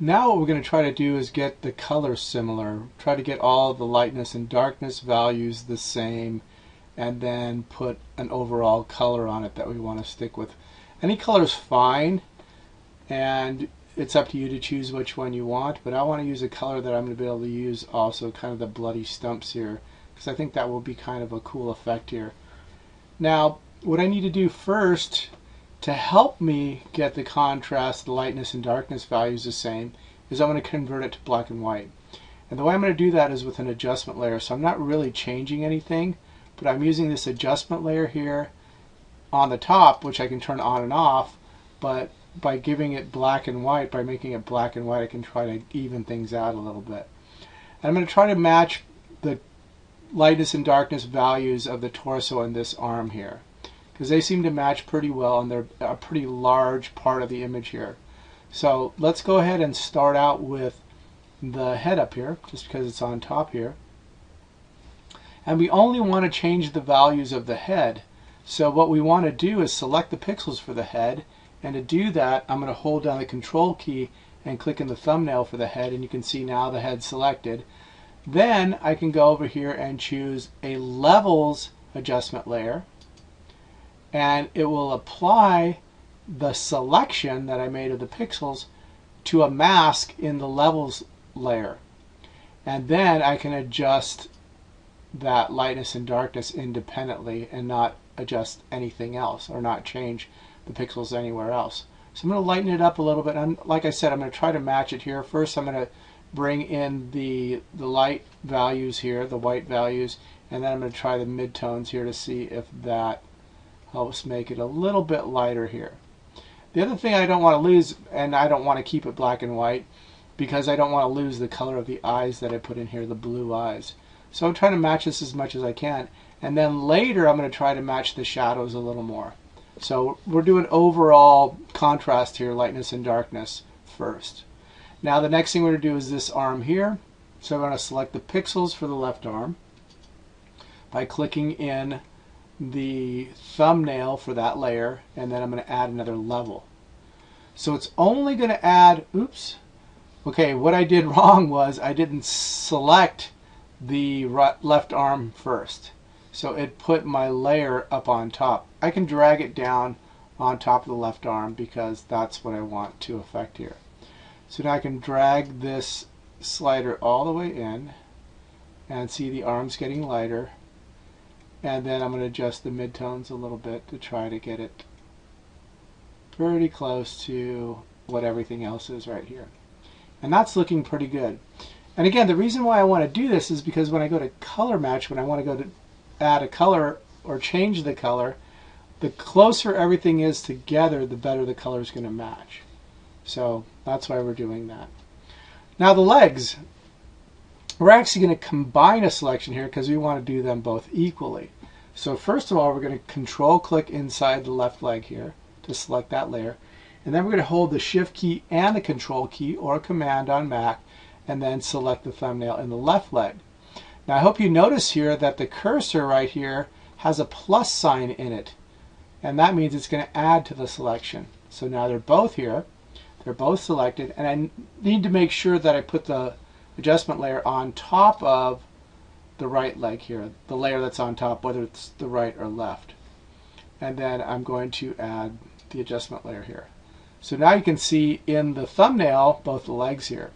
Now what we're going to try to do is get the color similar. Try to get all the lightness and darkness values the same, and then put an overall color on it that we want to stick with. Any color is fine, and it's up to you to choose which one you want, but I want to use a color that I'm going to be able to use also, kind of the bloody stumps here, because I think that will be kind of a cool effect here. Now, what I need to do first to help me get the contrast, the lightness and darkness values the same is I'm going to convert it to black and white. And the way I'm going to do that is with an adjustment layer. So I'm not really changing anything, but I'm using this adjustment layer here on the top, which I can turn on and off, but by giving it black and white, by making it black and white, I can try to even things out a little bit. And I'm going to try to match the lightness and darkness values of the torso and this arm here, because they seem to match pretty well, and they're a pretty large part of the image here. So let's go ahead and start out with the head up here, just because it's on top here. And we only want to change the values of the head. So what we want to do is select the pixels for the head, and to do that I'm going to hold down the control key and click in the thumbnail for the head, and you can see now the head selected. Then I can go over here and choose a levels adjustment layer, and it will apply the selection that I made of the pixels to a mask in the levels layer. And then I can adjust that lightness and darkness independently and not adjust anything else, or not change the pixels anywhere else. So I'm going to lighten it up a little bit. And like I said, I'm going to try to match it here. First I'm going to bring in the light values here, the white values, and then I'm going to try the midtones here to see if that helps make it a little bit lighter here. The other thing I don't want to lose, and I don't want to keep it black and white, because I don't want to lose the color of the eyes that I put in here, the blue eyes. So I'm trying to match this as much as I can, and then later I'm going to try to match the shadows a little more. So we're doing overall contrast here, lightness and darkness first. Now the next thing we're going to do is this arm here. So I'm going to select the pixels for the left arm by clicking in the thumbnail for that layer, and then I'm going to add another level. So it's only going to add, oops, okay, what I did wrong was I didn't select the left arm first. So it put my layer up on top. I can drag it down on top of the left arm because that's what I want to affect here. So now I can drag this slider all the way in and see the arms getting lighter. And then I'm going to adjust the midtones a little bit to try to get it pretty close to what everything else is right here. And that's looking pretty good. And again, the reason why I want to do this is because when I go to color match, when I want to go to add a color or change the color, the closer everything is together, the better the color is going to match. So that's why we're doing that. Now the legs, we're actually going to combine a selection here because we want to do them both equally. So first of all, we're going to control click inside the left leg here to select that layer. And then we're going to hold the shift key and the control key or command on Mac, and then select the thumbnail in the left leg. Now I hope you notice here that the cursor right here has a plus sign in it, and that means it's going to add to the selection. So now they're both here, they're both selected, and I need to make sure that I put the adjustment layer on top of the right leg here, the layer that's on top, whether it's the right or left. And then I'm going to add the adjustment layer here. So now you can see in the thumbnail both the legs here,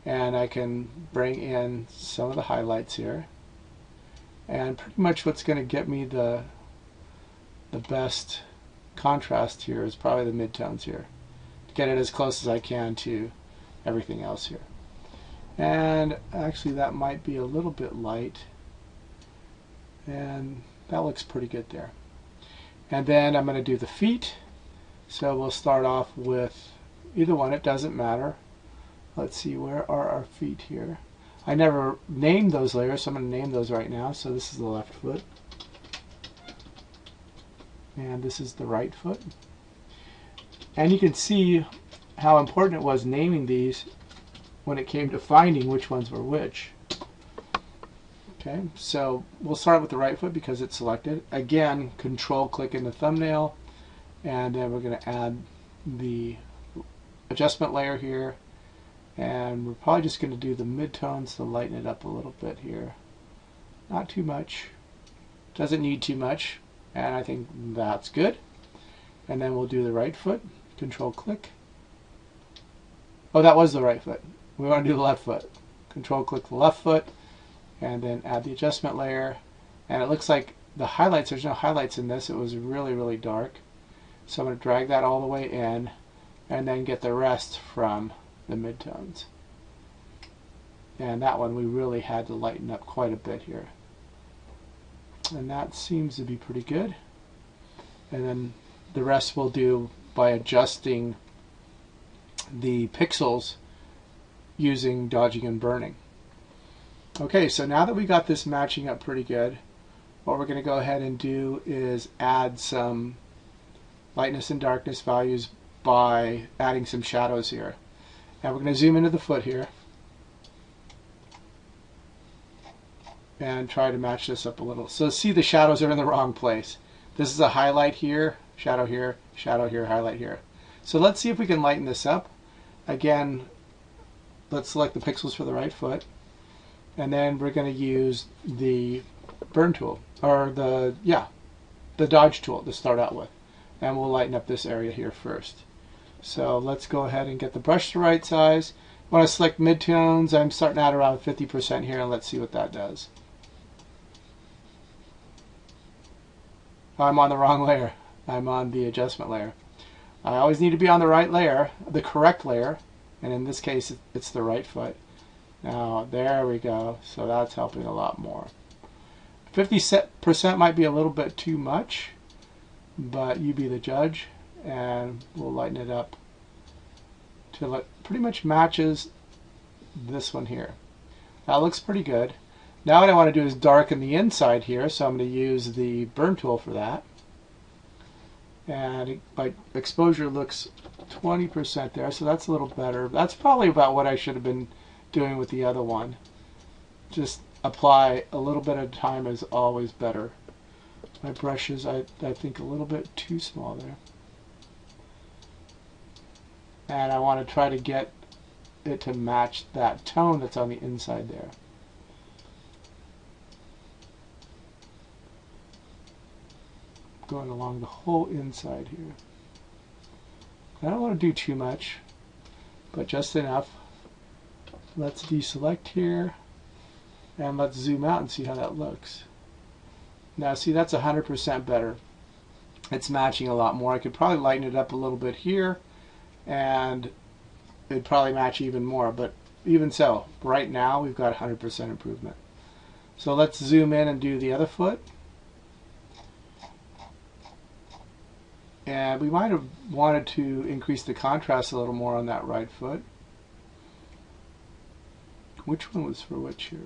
and I can bring in some of the highlights here, and pretty much what's going to get me the best contrast here is probably the midtones here, to get it as close as I can to everything else here. And actually that might be a little bit light, and that looks pretty good there. And then I'm going to do the feet. So we'll start off with either one, it doesn't matter. Let's see, where are our feet here? I never named those layers, so I'm going to name those right now. So this is the left foot, and this is the right foot. And you can see how important it was naming these when it came to finding which ones were which. Okay, so we'll start with the right foot because it's selected. Again, control click in the thumbnail, and then we're going to add the adjustment layer here, And we're probably just going to do the midtones to lighten it up a little bit here. Not too much. Doesn't need too much. And I think that's good. And then we'll do the right foot. Control click. Oh, that was the right foot. We want to do the left foot. Control click the left foot. And then add the adjustment layer. And it looks like the highlights, there's no highlights in this. It was really, really dark. So I'm going to drag that all the way in. And then get the rest from the midtones. And that one we really had to lighten up quite a bit here. And that seems to be pretty good. And then the rest we'll do by adjusting the pixels using dodging and burning. Okay, so now that we got this matching up pretty good, what we're going to go ahead and do is add some lightness and darkness values by adding some shadows here. Now we're going to zoom into the foot here and try to match this up a little. So see, the shadows are in the wrong place. This is a highlight here, shadow here, highlight here. So let's see if we can lighten this up. Again, let's select the pixels for the right foot, and then we're going to use the burn tool, or the dodge tool to start out with, and we'll lighten up this area here first. So let's go ahead and get the brush the right size. When I select midtones, I'm starting out around 50% here, and let's see what that does. I'm on the wrong layer. I'm on the adjustment layer. I always need to be on the right layer, the correct layer, and in this case it's the right foot. Now there we go, so that's helping a lot more. 50% might be a little bit too much, but you be the judge, and we'll lighten it up till it pretty much matches this one here. That looks pretty good. Now what I want to do is darken the inside here, so I'm going to use the burn tool for that. And my exposure looks 20% there, so that's a little better. That's probably about what I should have been doing with the other one. Just apply a little bit at a time is always better. My brush is, I think, a little bit too small there. And I want to try to get it to match that tone that's on the inside there. Going along the whole inside here. I don't want to do too much, but just enough. Let's deselect here, and let's zoom out and see how that looks. Now see, that's 100% better. It's matching a lot more. I could probably lighten it up a little bit here, and it'd probably match even more, but even so, right now we've got 100% improvement. So let's zoom in and do the other foot. And we might have wanted to increase the contrast a little more on that right foot. Which one was for which here?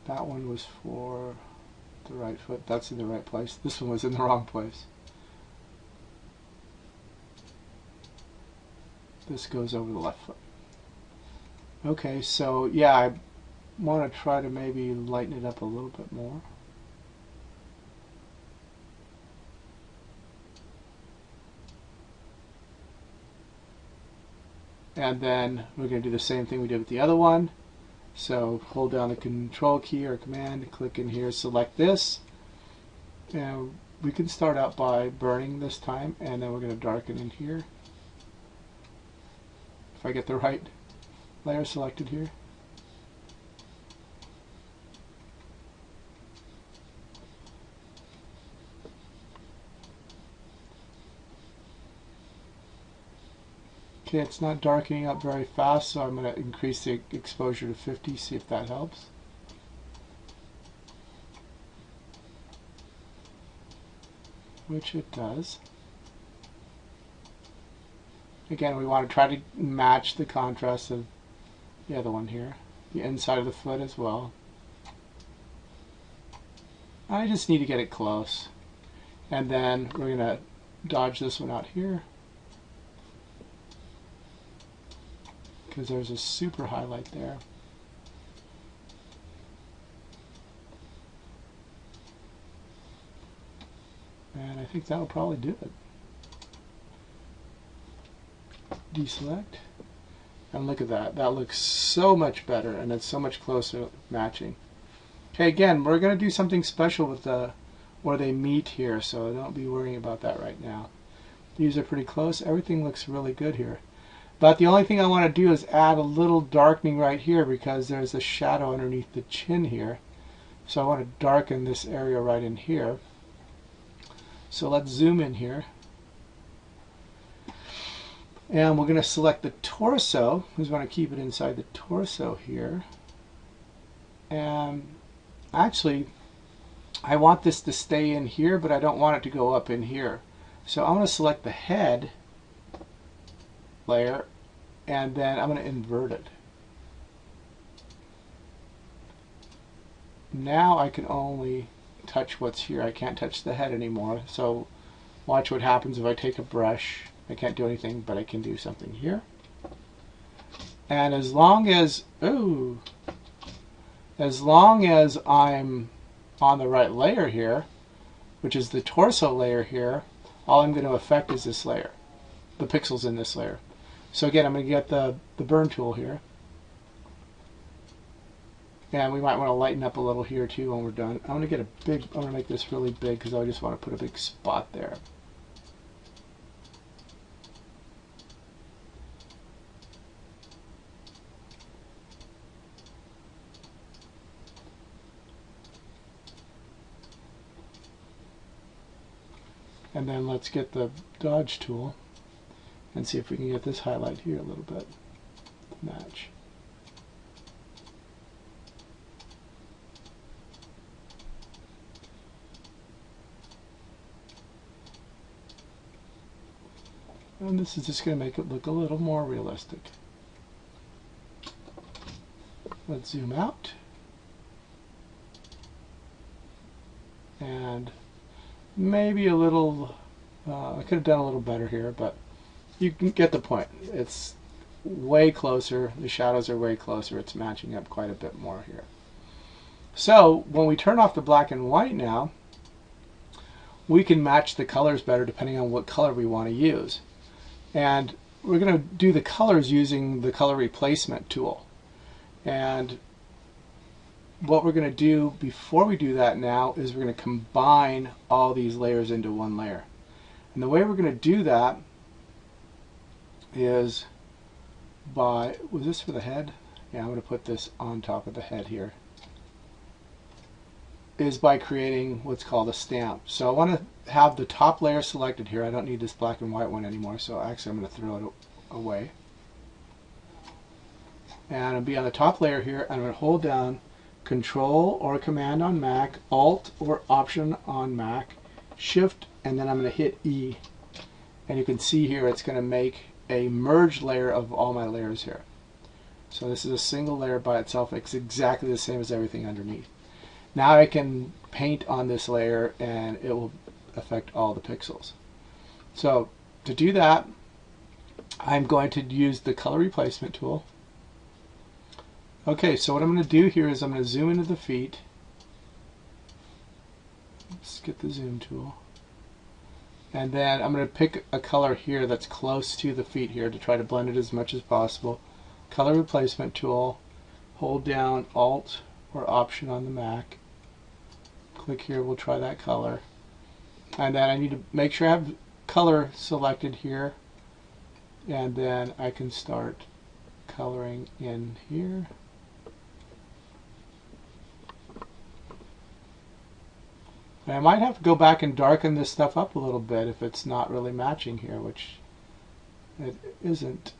That one was for the right foot. That's in the right place. This one was in the wrong place. This goes over the left foot. Okay, so yeah, I want to try to maybe lighten it up a little bit more. And then we're going to do the same thing we did with the other one. So hold down the control key or command, click in here, select this. And we can start out by burning this time, and then we're going to darken in here. If I get the right layer selected here. Okay, it's not darkening up very fast, so I'm going to increase the exposure to 50, see if that helps. Which it does. Again, we want to try to match the contrast of the other one here, the inside of the foot as well. I just need to get it close. And then we're going to dodge this one out here, because there's a super highlight there. And I think that'll probably do it. Deselect. And look at that. That looks so much better, and it's so much closer matching. Okay, again, we're going to do something special with the where they meet here, so don't be worrying about that right now. These are pretty close. Everything looks really good here. But the only thing I want to do is add a little darkening right here because there's a shadow underneath the chin here. So I want to darken this area right in here. So let's zoom in here. And we're going to select the torso. We just want to keep it inside the torso here. And actually, I want this to stay in here, but I don't want it to go up in here. So I'm going to select the head layer, and then I'm going to invert it. Now I can only touch what's here. I can't touch the head anymore. So watch what happens if I take a brush. I can't do anything, but I can do something here. And as long as I'm on the right layer here, which is the torso layer here, all I'm going to affect is this layer, the pixels in this layer. So again, I'm going to get the burn tool here. And we might want to lighten up a little here too when we're done. I'm going to make this really big because I just want to put a big spot there. And then let's get the dodge tool and see if we can get this highlight here a little bit to match. And this is just going to make it look a little more realistic. Let's zoom out. And maybe a little, I could have done a little better here, but you can get the point. It's way closer. The shadows are way closer. It's matching up quite a bit more here. So when we turn off the black and white now, we can match the colors better depending on what color we want to use. And we're going to do the colors using the color replacement tool. And what we're going to do before we do that now is we're going to combine all these layers into one layer. And the way we're going to do that is by, was this for the head? Yeah, I'm going to put this on top of the head here. Is by creating what's called a stamp. So I want to have the top layer selected here. I don't need this black and white one anymore, so actually I'm going to throw it away. And I'll be on the top layer here, and I'm going to hold down Control or Command on Mac, Alt or Option on Mac, Shift, and then I'm going to hit E. And you can see here it's going to make a merge layer of all my layers here. So this is a single layer by itself. It's exactly the same as everything underneath. Now I can paint on this layer and it will affect all the pixels. So to do that, I'm going to use the color replacement tool. Okay, so what I'm going to do here is I'm going to zoom into the feet. Let's get the zoom tool. And then I'm going to pick a color here that's close to the feet here to try to blend it as much as possible. Color replacement tool, hold down Alt or Option on the Mac. Click here, we'll try that color. And then I need to make sure I have color selected here. And then I can start coloring in here. And I might have to go back and darken this stuff up a little bit if it's not really matching here, which it isn't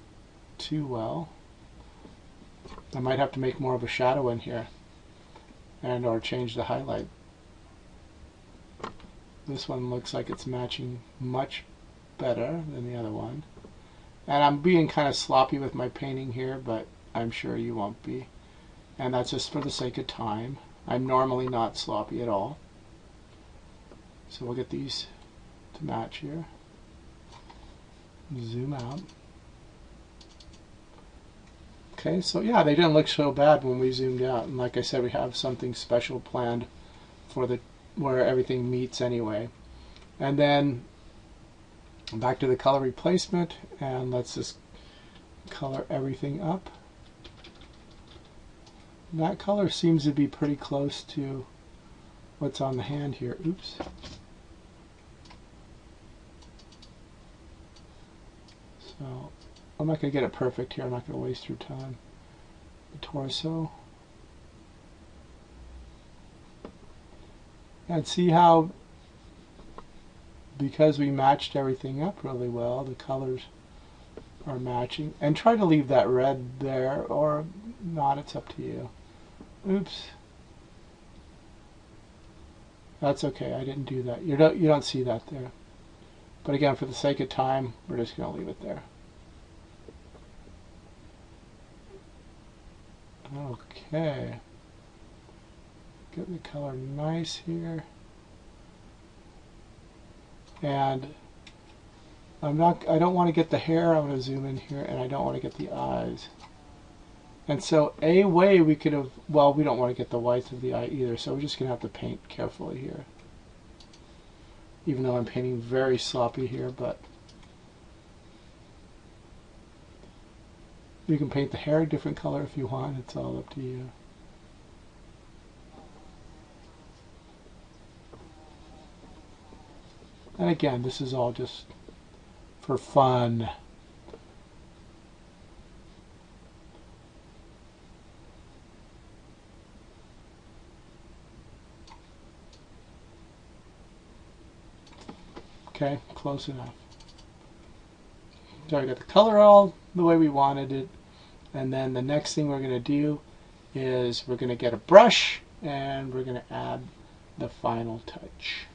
too well. I might have to make more of a shadow in here and or change the highlight. This one looks like it's matching much better than the other one. And I'm being kind of sloppy with my painting here, but I'm sure you won't be. And that's just for the sake of time. I'm normally not sloppy at all. So we'll get these to match here. Zoom out. Okay, so yeah, they didn't look so bad when we zoomed out. And like I said, we have something special planned for the where everything meets anyway. And then back to the color replacement, and let's just color everything up. That color seems to be pretty close to what's on the hand here. Oops. So I'm not going to get it perfect here. I'm not going to waste your time. The torso. And see how, because we matched everything up really well, the colors are matching. And try to leave that red there, or not, it's up to you. Oops. That's okay, I didn't do that. You don't see that there. But again, for the sake of time, we're just going to leave it there. Okay. Get the color nice here. And I don't want to get the hair. I'm going to zoom in here, and I don't want to get the eyes. And so a way we could have, well, we don't want to get the whites of the eye either, so we're just going to have to paint carefully here. Even though I'm painting very sloppy here, but you can paint the hair a different color if you want. It's all up to you. And again, this is all just for fun. Okay, close enough. So I got the color all the way we wanted it. And then the next thing we're going to do is we're going to get a brush and we're going to add the final touch.